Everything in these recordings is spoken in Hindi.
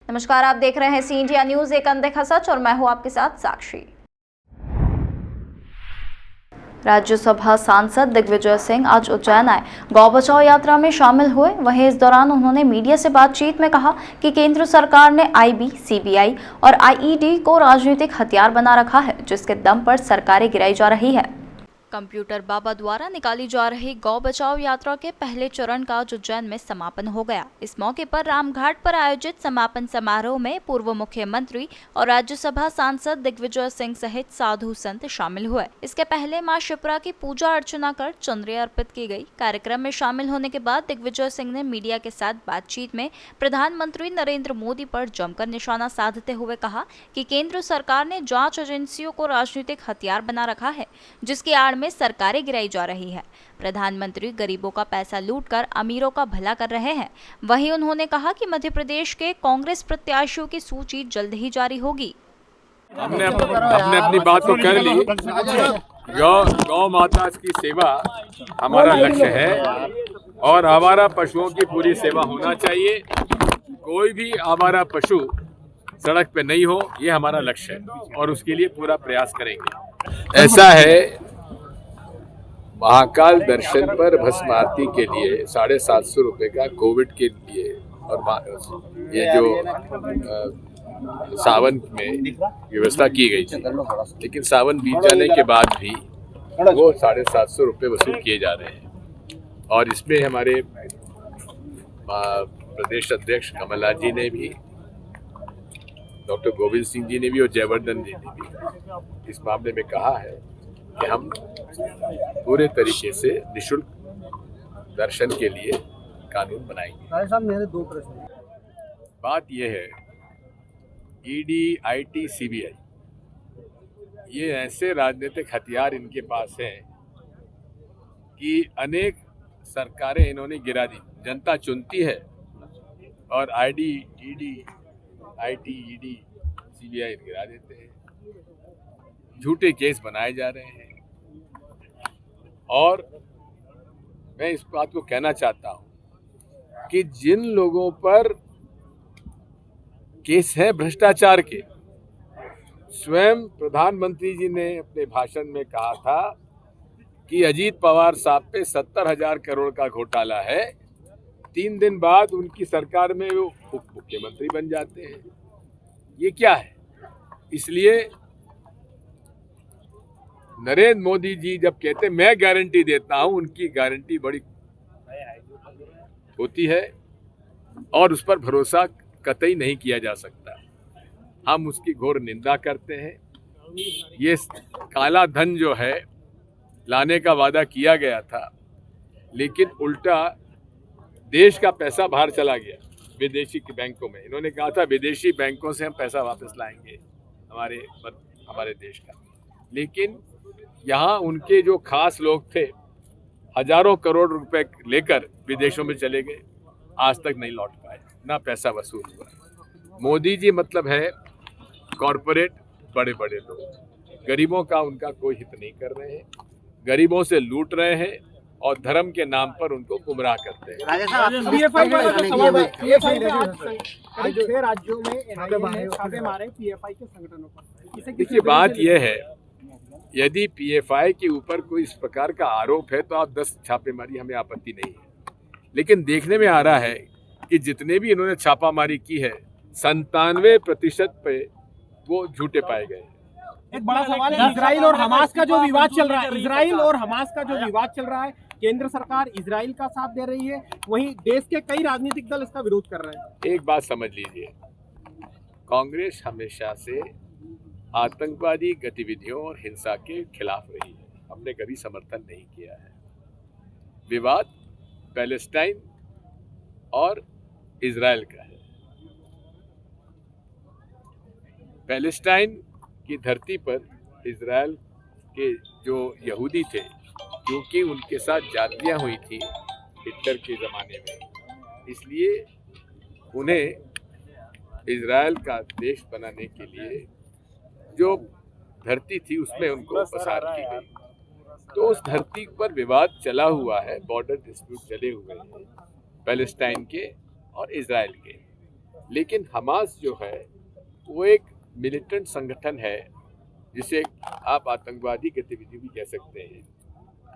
नमस्कार, आप देख रहे हैं सी इंडिया न्यूज, एक अनदेखा सच, और मैं हूं आपके साथ साक्षी। राज्यसभा सांसद दिग्विजय सिंह आज उज्जैन आए, गौ बचाओ यात्रा में शामिल हुए। वहीं इस दौरान उन्होंने मीडिया से बातचीत में कहा कि केंद्र सरकार ने आईबी, सीबीआई और आईईडी को राजनीतिक हथियार बना रखा है, जिसके दम पर सरकारें गिराई जा रही है। कंप्यूटर बाबा द्वारा निकाली जा रही गौ बचाओ यात्रा के पहले चरण का आज उज्जैन में समापन हो गया। इस मौके पर रामघाट पर आयोजित समापन समारोह में पूर्व मुख्यमंत्री और राज्यसभा सांसद दिग्विजय सिंह सहित साधु संत शामिल हुए। इसके पहले मां शिप्रा की पूजा अर्चना कर चंद्री अर्पित की गई। कार्यक्रम में शामिल होने के बाद दिग्विजय सिंह ने मीडिया के साथ बातचीत में प्रधानमंत्री नरेंद्र मोदी पर जमकर निशाना साधते हुए कहा कि केंद्र सरकार ने जांच एजेंसियों को राजनीतिक हथियार बना रखा है, जिसकी आड़ में सरकारें गिराई जा रही है। प्रधानमंत्री गरीबों का पैसा लूटकर अमीरों का भला कर रहे हैं। वहीं उन्होंने कहा कि मध्य प्रदेश के कांग्रेस प्रत्याशियों की सूची जल्द ही जारी होगी। हमने अपनी बात तो कर ली। गौ माता की सेवा हमारा लक्ष्य है और आवारा पशुओं की पूरी सेवा होना चाहिए। कोई भी आवारा पशु सड़क पे नहीं हो, ये हमारा लक्ष्य है और उसके लिए पूरा प्रयास करेंगे। ऐसा है, महाकाल दर्शन पर भस्म आरती के लिए 750 रुपये का कोविड के लिए और ये जो सावन में व्यवस्था की गई थी, लेकिन सावन बीत जाने के बाद भी वो 750 रुपये वसूल किए जा रहे हैं। और इसमें हमारे प्रदेश अध्यक्ष कमलनाथ जी ने भी, डॉक्टर गोविंद सिंह जी ने भी और जयवर्धन जी ने भी इस मामले में कहा है कि हम पूरे तरीके से निःशुल्क दर्शन के लिए कानून बनाएंगे। साहब, मेरे दो प्रश्न। बात यह है, ईडी, आईटी, सीबीआई, ये ऐसे राजनीतिक हथियार इनके पास हैं कि अनेक सरकारें इन्होंने गिरा दी। जनता चुनती है और ईडी, आईटी, ईडी, सीबीआई गिरा देते हैं। झूठे केस बनाए जा रहे हैं। और मैं इस बात को कहना चाहता हूं कि जिन लोगों पर केस है भ्रष्टाचार के, स्वयं प्रधानमंत्री जी ने अपने भाषण में कहा था कि अजीत पवार साहब पे 70,000 करोड़ का घोटाला है। 3 दिन बाद उनकी सरकार में वो उप मुख्यमंत्री बन जाते हैं। ये क्या है? इसलिए नरेंद्र मोदी जी जब कहते हैं मैं गारंटी देता हूं, उनकी गारंटी बड़ी होती है और उस पर भरोसा कतई नहीं किया जा सकता। हम उसकी घोर निंदा करते हैं। ये काला धन जो है लाने का वादा किया गया था, लेकिन उल्टा देश का पैसा बाहर चला गया विदेशी बैंकों में। इन्होंने कहा था विदेशी बैंकों से हम पैसा वापस लाएंगे हमारे देश का, लेकिन यहाँ उनके जो खास लोग थे हजारों करोड़ रुपए लेकर विदेशों में चले गए, आज तक नहीं लौट पाए, ना पैसा वसूल हुआ। मोदी जी मतलब है कॉरपोरेट, बड़े बड़े लोग, गरीबों का उनका कोई हित नहीं कर रहे हैं, गरीबों से लूट रहे हैं और धर्म के नाम पर उनको गुमराह करते हैं। 6 राज्यों में छापे मारे पीएफआई के संगठनों पर। देखिए, बात यह है, यदि पीएफआई के ऊपर कोई इस प्रकार का आरोप है तो आप 10 छापेमारी, हमें आपत्ति नहीं है। लेकिन देखने में आ रहा है कि जितने भी इन्होंने छापामारी की है 97% पे वो झूठे पाए गए। एक बड़ा सवाल है, इजराइल और हमास का जो विवाद चल रहा है, केंद्र सरकार इजराइल का साथ दे रही है, वहीं देश के कई राजनीतिक दल इसका विरोध कर रहे हैं। एक बात समझ लीजिए, कांग्रेस हमेशा से आतंकवादी गतिविधियों और हिंसा के खिलाफ रही है। हमने कभी समर्थन नहीं किया है। विवाद पैलेस्टाइन और इजराइल का है। पैलेस्टाइन की धरती पर इजराइल के जो यहूदी थे, क्योंकि उनके साथ जातियां हुई थी हिटलर के ज़माने में, इसलिए उन्हें इजराइल का देश बनाने के लिए जो धरती थी उसमें उनको पसार की गई। तो उस धरती पर विवाद चला हुआ है, बॉर्डर डिस्प्यूट चले हुए हैं पैलेस्टाइन के और इजराइल के। लेकिन हमास जो है वो एक मिलिटेंट संगठन है, जिसे आप आतंकवादी गतिविधि भी कह सकते हैं।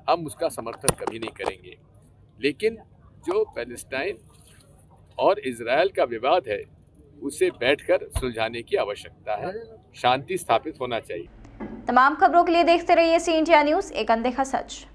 हम उसका समर्थन कभी नहीं करेंगे, लेकिन जो पैलेस्टाइन और इजराइल का विवाद है उसे बैठकर सुलझाने की आवश्यकता है, शांति स्थापित होना चाहिए। तमाम खबरों के लिए देखते रहिए सी इंडिया न्यूज़, एक अनदेखा सच।